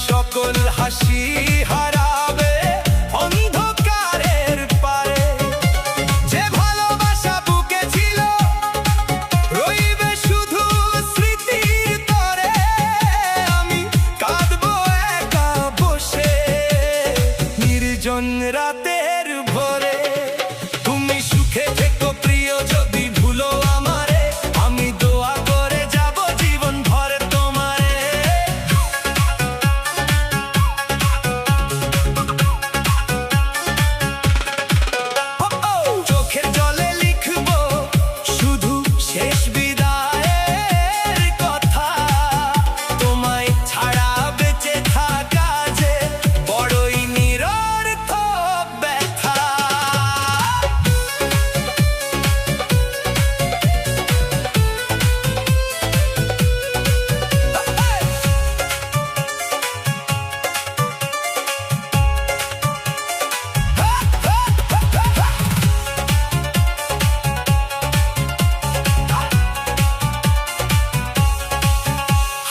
সকল হাসি হারাবে অন্ধকারের পারে, যে ভালোবাসা বুকে ছিল রইবে শুধু স্মৃতির তরে। আমি কাঁদবো একা বসে নির্জন রাতের ভোরে। তুমি সুখে থেকো প্রিয়, যদি ভুলো আমারে আমি দোয়া করে যাব জীবন ভর তোমারে। চোখের জলে লিখবো শুধু শেষ বিদায়ের কথা, তোমায় ছাড়া বেঁচে থাকা যে বড়ই নিরর্থক ব্যথা।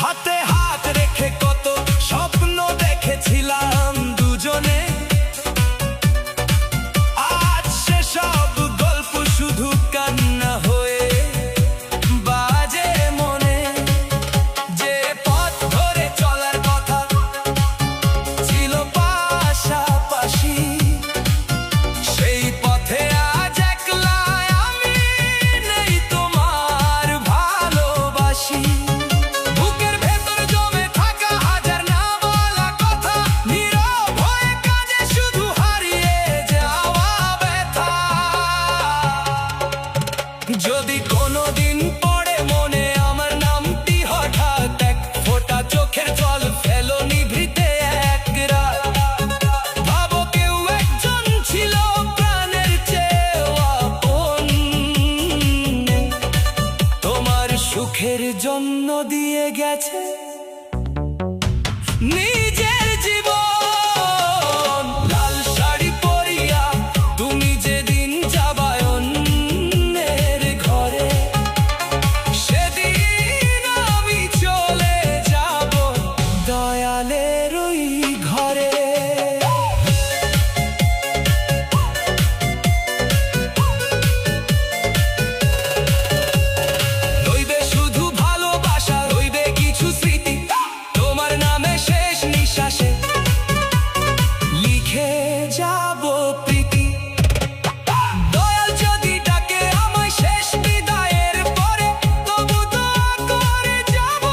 হাতে হাত রেখে কত স্বপ্ন দেখেছিলাম দুজনে, আজ সেসব গল্প শুধু কান্না হয়ে বাজে মনে। যে পথ ধরে চলার কথা ছিল পাশাপাশি, সেই পথে আজ একলা আমি নেই, তোমার ভালোবাসি। বুকের ভেতর জমে থাকা হাজার না বলা কথা, নীরব হয়ে কাজে শুধু হারিয়ে যাওয়া ব্যথা। যদি কোনোদিন পড়ে মনে আমার নামটি হঠাৎ, এক ফোঁটা চোখের জল ফেলো নিভৃতে এক রাত। ভাবো কেউ একজন ছিল প্রাণের চেয়েও আপন, তোমার সুখের জন্য দিয়ে গেছে নিজের জীবন। লাল শাড়ি পরিয়া তুমি যেদিন যাবায় অন্যের ঘরে, সেদিন আমি চলে যাব দয়ালের ওই ঘরে। রইবে শুধু ভালোবাসা, রইবে কিছু স্মৃতি, তোমার নামে শেষ নিঃশ্বাসে লিখে যাব প্রীতি। দয়াল যদি ডাকে আমায় শেষ বিদায়ের পরে, তবু দোয়া করে যাব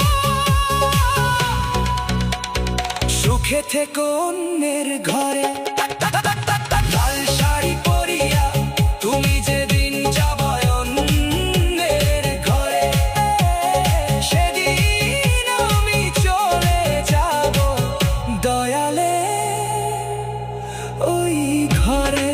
সুখে থেকো অন্যের ঘরে। লাল শাড়ি পরিয়া তুমি যেদিন যাবায় অন্যের ঘরে, সেদিন আমি চলে যাব দয়ালে ওই ঘরে।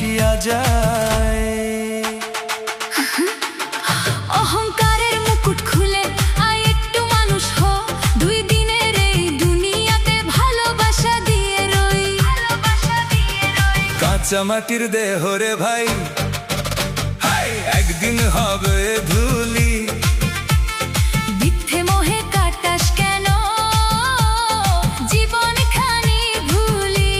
ভাসিয়া যায়। অহংকারের মুকুট খুলে আয় একটু মানুষ হ, 2 দিনের এই দুনিয়াতে ভালোবাসা দিয়ে রই। কাঁচা মাটির দেহ রে ভাই, একদিন হবে ধুলি। মিথ্যে মোহে কাটাস কেন জীবন খানি ভুলি।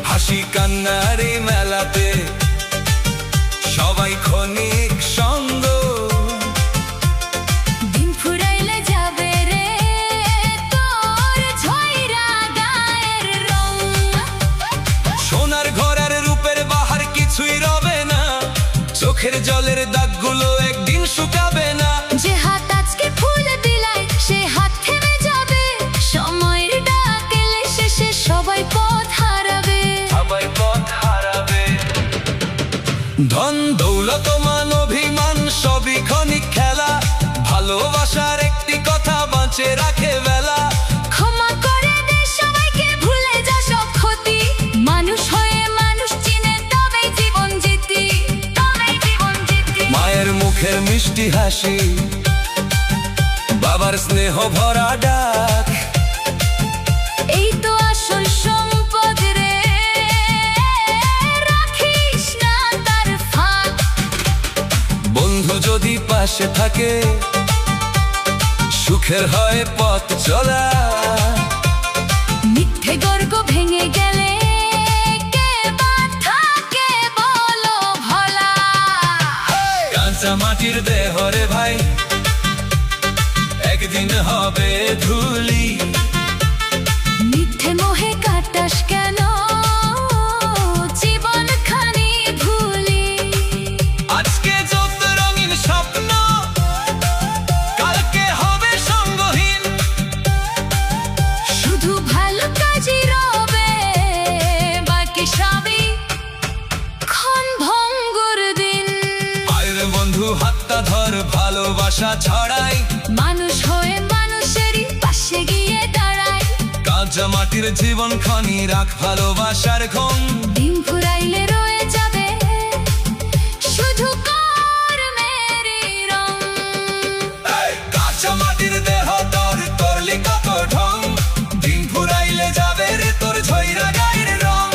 হাসি কান্নার এই মেলাতে সবাই ক্ষণিক সঙ্গ। দিন ফুরাইলে যাবে রে তোর ঝইরা গায়ের রং। সোনার ঘর আর রূপের বাহার কিছুই রবে না, চোখের জলের দাগগুলো একদিন শুকাবে না। যে হাত আজকে ফুল দিলাই সে হাত থেমে যাবে, সময়ের ডাক এলে শেষে সবাই পথ হারাবে। ধন দৌলত মান অভিমান সবই ক্ষণিক খেলা, ভালোবাসার একটি কথা বাঁচে রাখে বেলা। ক্ষমা করে দে সবাইকে, ভুলে যা সব ক্ষতি, মানুষ হয়ে মানুষ চিনে তবেই জীবন জিতি। মায়ের মুখের মিষ্টি হাসি, বাবার স্নেহ ভরা ডাক, এই তো আসল সম্পদ রে, রাখিস না তার ফাঁক। বন্ধু যদি পাশে থাকে সুখের হয় পথ চলা। মিথ্যে গর্ব ভেঙে গেলে কে বা থাকে বলো ভোলা। কাঁচা মাটির দেহ রে ভাই, একদিন হবে ধুলি। মিথ্যে মোহে কাটাস কেন জীবন খানি ভুলি। আজকে যত রঙিন স্বপ্ন কালকে হবে সঙ্গহীন। শুধু ভালো কাজই রবে, বাকি সবই ক্ষণ ভঙ্গুর দিন। আরে বন্ধু হাতটা ধর, ভালোবাসা ছড়াই, মানুষ হয়ে মানুষেরই পাশে গিয়ে দাঁড়ায়। কাঁচা মাটির জীবন খনি রাখ ভালোবাসার ঘুম। দিন ফুরাইলে রয়ে যাবে শুধু কর্মেরই রং। কাঁচা মাটির দেহ তোর করলি কত ঢং, দিন ফুরাইলে যাবে রে তোর ঝইরা গায়ের রং।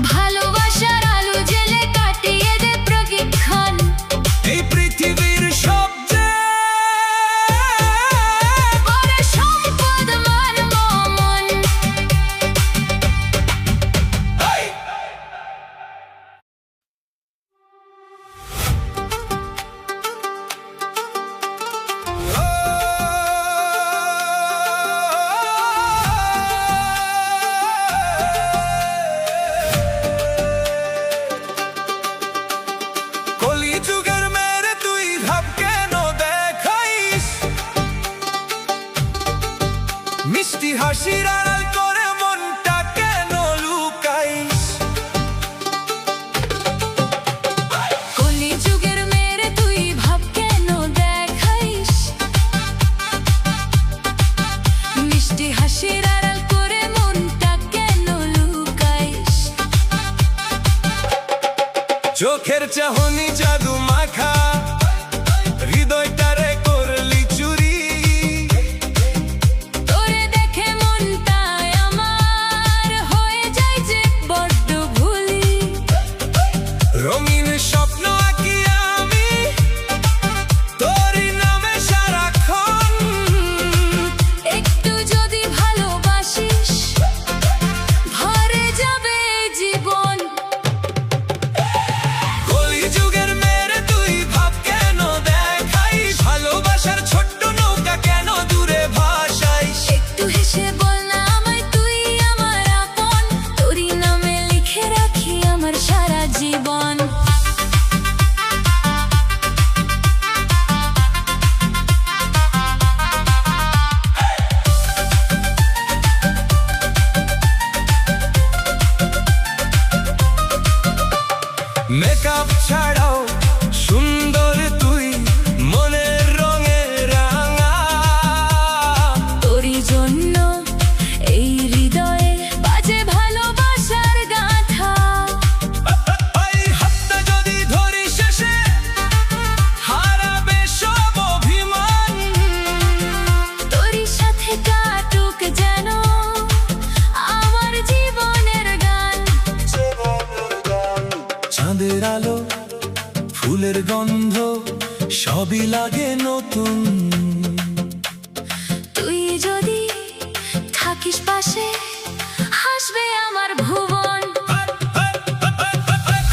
ভালোবাসার আলো জেলে কাটিয়ে দে প্রশিক্ষণ। এই পৃথিবীর সবচেয়ে বড় সম্পদ মানব মন। কলিযুগের মেরে তুই ভাব কেন দেখাইস, মিষ্টি হাসির আড়াল করে মনটা কেন লুকাইস। কলিযুগের মেরে তুই ভাব কেন দেখাইস, মিষ্টি হাসির আড়াল করে মনটা কেন লুকাইস। চোখের চাহনি জাদু মাখা, হৃদয়টারে করলি চুরি। তোরে দেখে মনটায় আমার হয়ে যায় যে বড্ড ভুলি। রঙিন স্বপ্ন আঁকি আমি তোরই নামে সারাক্ষণ। একটু যদি ভালোবাসিস ভরে যাবে জীবন। কলিযুগের মেরে তুই ভাব কেন দেখাইস, ভালোবাসার ছোট্ট নৌকা কেন দূরে ভাসাইস। একটু হেসে বল না আমায় তুই আমার আপন, তোরই নামে লিখে রাখি আমার সারা জীবন। মেকআপ ছাড়াও সুন্দর তুই, মনের রঙে রাঙা। তোরই জন্য এই হৃদয়ে বাজে ভালোবাসার গাথা। চাঁদের আলো, ফুলের গন্ধ, সবই লাগে নতুন। তুই যদি থাকিস পাশে, হাসবে আমার ভুবন।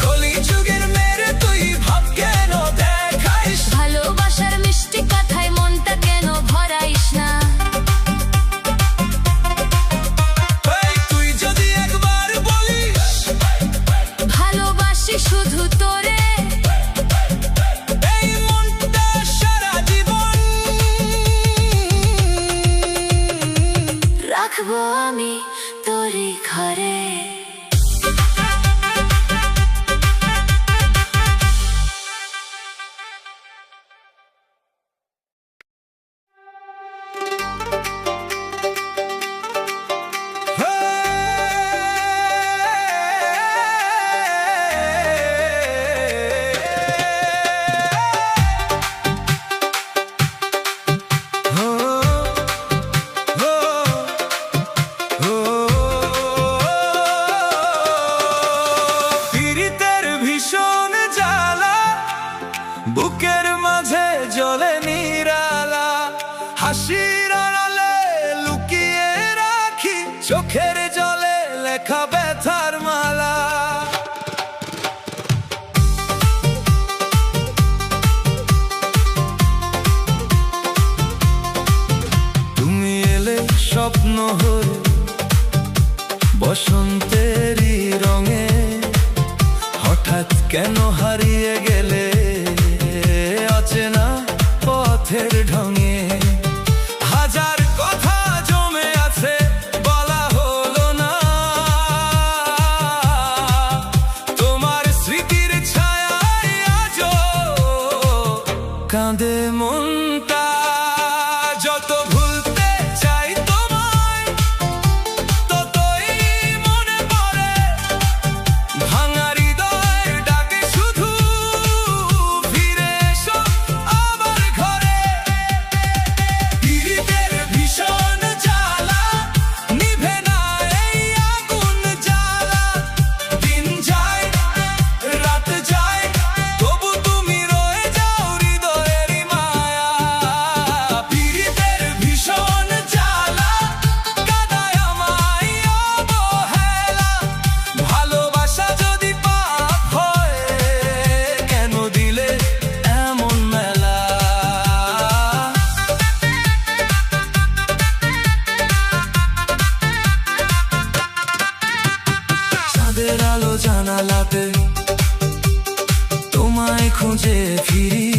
কলি যুগের মেরে তুই ভাব কেন দেখাইস? ভালোবাসার মিষ্টি কথায় মনটা কেন ভরাইস না? তুই যদি একবার বলিস ভালোবাসি শুধু তোরে, এই মনটা সারা জীবন রাখবো আমি তোরই ঘরে। পীড়িতের ভীষণ জ্বালা, বুকের মাঝে জ্বলে নিরালা, হাসির আড়ালে লুকিয়ে রাখি চোখের জলে লেখা ব্যথার মালা। তুমি এলে স্বপ্ন হয়ে বসন্তেরই রঙে, হঠাৎ কেন হারিয়ে গেলে অচেনা পথের ঢঙে। হাজার কথা জমে আছে বলা হলো না, তোমার স্মৃতির ছায়ায় আজও কাঁদে মনটা। যত ভুলতে চাই তোমায়, ততই মনে পড়ে ভাঙা হৃদয় ডাকে শুধু, ফিরে এসো আবার ঘরে। পীড়িতের ভীষণ জ্বালা, নিভে না এই আগুন জ্বালা। দিন যায় রাত যায়, তবু তুমি রয়ে যাও হৃদয়েরই মায়া। পীড়িতের ভীষণ জ্বালা, কাঁদায় আমায় অবহেলা। ভালোবাসা যদি পাপ হয়, কেন দিলে এমন মেলা? চাঁদের আলো জানালাতে তোমায় খুঁজে ফিরি,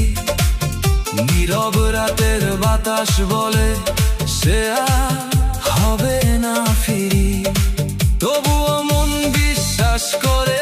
নীরব রাতের বাতাস বলে সে আর হবে না ফিরি। তবুও মন বিশ্বাস করে